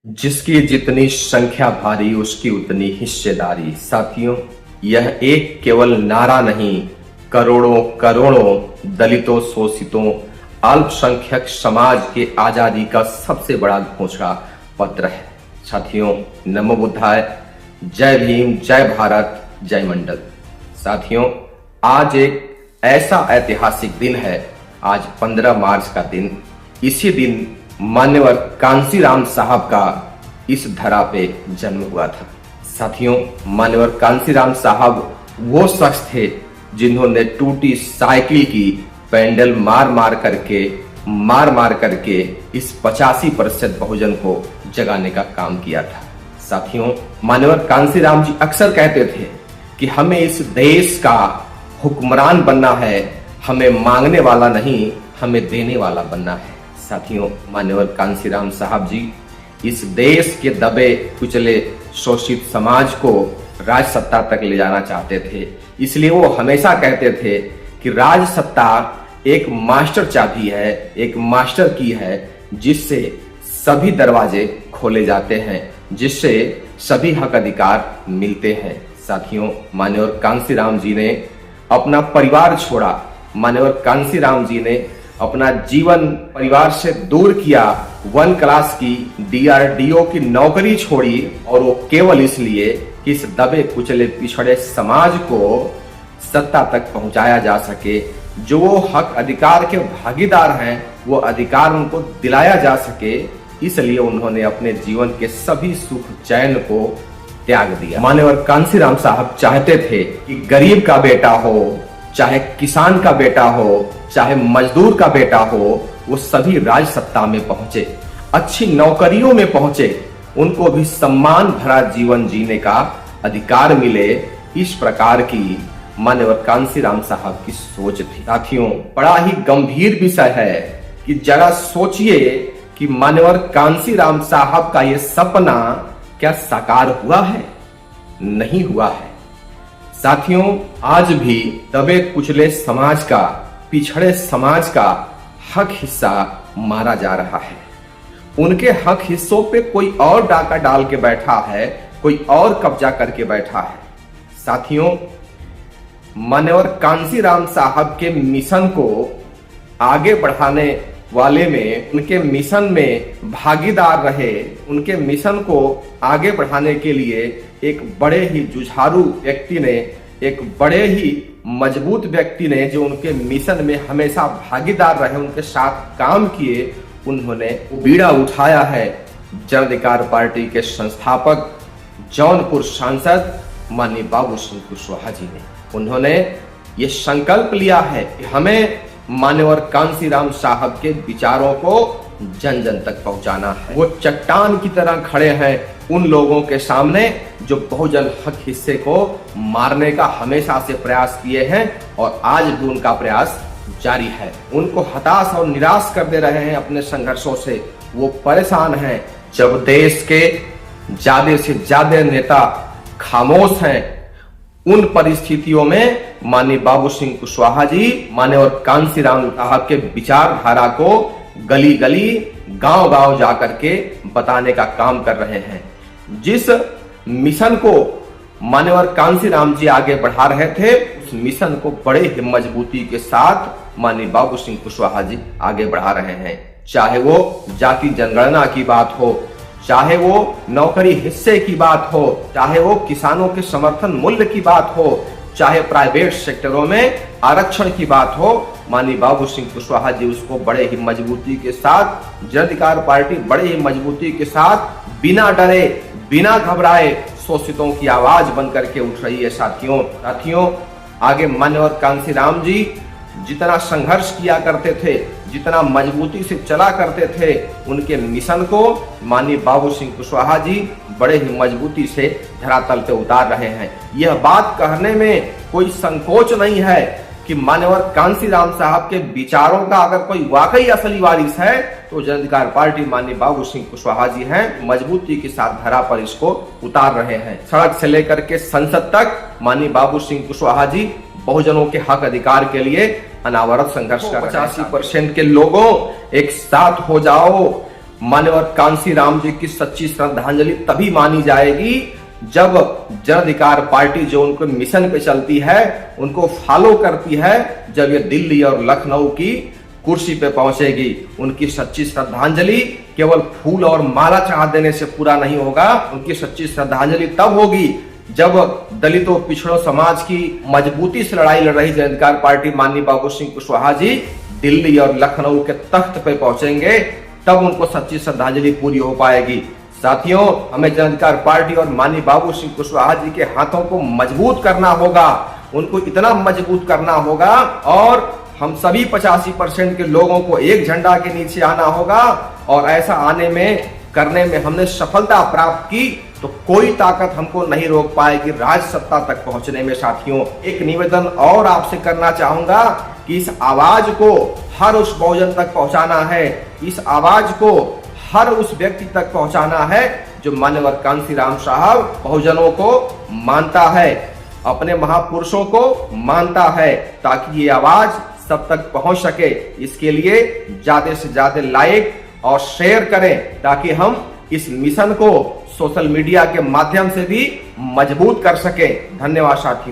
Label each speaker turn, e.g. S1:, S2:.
S1: जिसकी जितनी संख्या भारी उसकी उतनी हिस्सेदारी। साथियों, यह एक केवल नारा नहीं, करोड़ों करोड़ों दलितों, शोषितों, अल्पसंख्यक समाज के आजादी का सबसे बड़ा घोषणा पत्र है। साथियों, नमो बुद्धाय, जय भीम, जय भारत, जय मंडल। साथियों, आज एक ऐसा ऐतिहासिक दिन है। आज 15 मार्च का दिन। इसी दिन मान्यवर कांशीराम साहब का इस धरा पे जन्म हुआ था। साथियों, मान्यवर कांशीराम साहब वो शख्स थे जिन्होंने टूटी साइकिल की पैडल मार मार करके इस 85% बहुजन को जगाने का काम किया था। साथियों, मान्यवर कांशीराम जी अक्सर कहते थे कि हमें इस देश का हुक्मरान बनना है, हमें मांगने वाला नहीं, हमें देने वाला बनना है। साथियों, मान्यवर कांशीराम साहब जी इस देश के दबे कुचले शोषित समाज को राज सत्ता तक ले जाना चाहते थे। इसलिए वो हमेशा कहते थे कि राज सत्ता एक मास्टर चाबी है, एक मास्टर की है, जिससे सभी दरवाजे खोले जाते हैं, जिससे सभी हक अधिकार मिलते हैं। साथियों, मान्यवर कांशीराम जी ने अपना परिवार छोड़ा। मान्यवर कांशीराम जी ने अपना जीवन परिवार से दूर किया। 1 क्लास की DRDO की नौकरी छोड़ी, और वो केवल इसलिए कि इस दबे कुचले पिछड़े समाज को सत्ता तक पहुंचाया जा सके। जो वो हक अधिकार के भागीदार हैं, वो अधिकार उनको दिलाया जा सके। इसलिए उन्होंने अपने जीवन के सभी सुख चैन को त्याग दिया। मान्यवर कांशीराम साहब चाहते थे कि गरीब का बेटा हो, चाहे किसान का बेटा हो, चाहे मजदूर का बेटा हो, वो सभी राज सत्ता में पहुंचे, अच्छी नौकरियों में पहुंचे, उनको भी सम्मान भरा जीवन जीने का अधिकार मिले। इस प्रकार की मान्यवर कांशीराम साहब की सोच थी। साथियों, बड़ा ही गंभीर विषय है कि जरा सोचिए कि मान्यवर कांशीराम साहब का ये सपना क्या साकार हुआ है? नहीं हुआ है। साथियों, आज भी दबे कुचले समाज का, पिछड़े समाज का हक हिस्सा मारा जा रहा है। उनके हक हिस्सों पे कोई और डाका डाल के बैठा है, कोई और कब्जा करके बैठा है। साथियों, मान्यवर कांशीराम साहब के मिशन को आगे बढ़ाने वाले में, उनके मिशन में भागीदार रहे, उनके मिशन को आगे बढ़ाने के लिए एक बड़े ही जुझारू व्यक्ति ने, एक बड़े ही मजबूत व्यक्ति ने, जो उनके मिशन में हमेशा भागीदार रहे, उनके साथ काम किए, उन्होंने बीड़ा उठाया है। जन अधिकार पार्टी के संस्थापक, जौनपुर सांसद माननीय बाबू सिंह कुशवाहा जी ने, उन्होंने ये संकल्प लिया है कि हमें मान्यवर कांशीराम साहब के विचारों को जन जन तक पहुंचाना है। वो चट्टान की तरह खड़े हैं उन लोगों के सामने जो बहुजन हक हिस्से को मारने का हमेशा से प्रयास किए हैं, और आज भी उनका प्रयास जारी है। उनको हताश और निराश कर दे रहे हैं अपने संघर्षों से। वो परेशान हैं। जब देश के ज्यादा से ज्यादा नेता खामोश हैं, उन परिस्थितियों में माननीय बाबू सिंह कुशवाहा जी मान्यवर कांशीराम साहब के विचारधारा को गली गली, गांव गांव जाकर के बताने का काम कर रहे हैं। जिस मिशन को मान्यवर कांशीराम जी आगे बढ़ा रहे थे, उस मिशन को बड़े ही मजबूती के साथ माननीय बाबू सिंह कुशवाहा जी आगे बढ़ा रहे हैं। चाहे वो जाति जनगणना की बात हो, चाहे वो नौकरी हिस्से की बात हो, चाहे वो किसानों के समर्थन मूल्य की बात हो, चाहे प्राइवेट सेक्टरों में आरक्षण की बात हो, माननीय बाबू सिंह कुशवाहा जी उसको बड़े ही मजबूती के साथ, जन अधिकार पार्टी बड़े ही मजबूती के साथ, बिना डरे, बिना घबराए शोषितों की आवाज बनकर के उठ रही है। साथियों, आगे मान्यवर कांशीराम जी जितना संघर्ष किया करते थे, जितना मजबूती से चला करते थे, उनके मिशन को माननीय बाबू सिंह कुशवाहा जी बड़े ही मजबूती से धरातल पे उतार रहे हैं। यह बात कहने में कोई संकोच नहीं है कि मान्यवर कांशीराम साहब के विचारों का अगर कोई वाकई असली वारिस है तो जन अधिकार पार्टी माननीय बाबू सिंह कुशवाहा जी हैं। मजबूती के साथ धरा पर इसको उतार रहे हैं। सड़क से लेकर के संसद तक माननीय बाबू सिंह कुशवाहा जी बहुजनों के हक अधिकार के लिए अनावरत संघर्ष कर 85% के लोगों एक साथ हो जाओ, मान्यवर कांसी राम जी की सच्ची श्रद्धांजलि तभी मानी जाएगी जब जन अधिकार पार्टी जो उनको मिशन पे चलती है, उनको फॉलो करती है, जब ये दिल्ली और लखनऊ की कुर्सी पे पहुंचेगी। उनकी सच्ची श्रद्धांजलि केवल फूल और माला चढ़ा देने से पूरा नहीं होगा। उनकी सच्ची श्रद्धांजलि तब होगी जब दलितों पिछड़ों समाज की मजबूती से लड़ाई लड़ रही जन अधिकार पार्टी माननीय बाबू सिंह कुशवाहा जी दिल्ली और लखनऊ के तख्त पे पहुंचेंगे, तब उनको सच्ची श्रद्धांजलि पूरी हो पाएगी। साथियों, हमें जन अधिकार पार्टी और माननीय बाबू सिंह कुशवाहा जी के हाथों को मजबूत करना होगा, उनको इतना मजबूत करना होगा और हम सभी 85% के लोगों को एक झंडा के नीचे आना होगा। और ऐसा आने में करने में हमने सफलता प्राप्त की तो कोई ताकत हमको नहीं रोक पाएगी राज सत्ता तक पहुंचने में। साथियों, एक निवेदन और आपसे करना चाहूंगा कि इस आवाज को हर उस बहुजन तक पहुंचाना है, इस आवाज को हर उस व्यक्ति तक पहुंचाना है जो मान्यवर कांसीराम साहब बहुजनों को मानता है, अपने महापुरुषों को मानता है, ताकि ये आवाज सब तक पहुंच सके। इसके लिए ज्यादा से ज्यादा लाइक और शेयर करें ताकि हम इस मिशन को सोशल मीडिया के माध्यम से भी मजबूत कर सकें। धन्यवाद साथियों।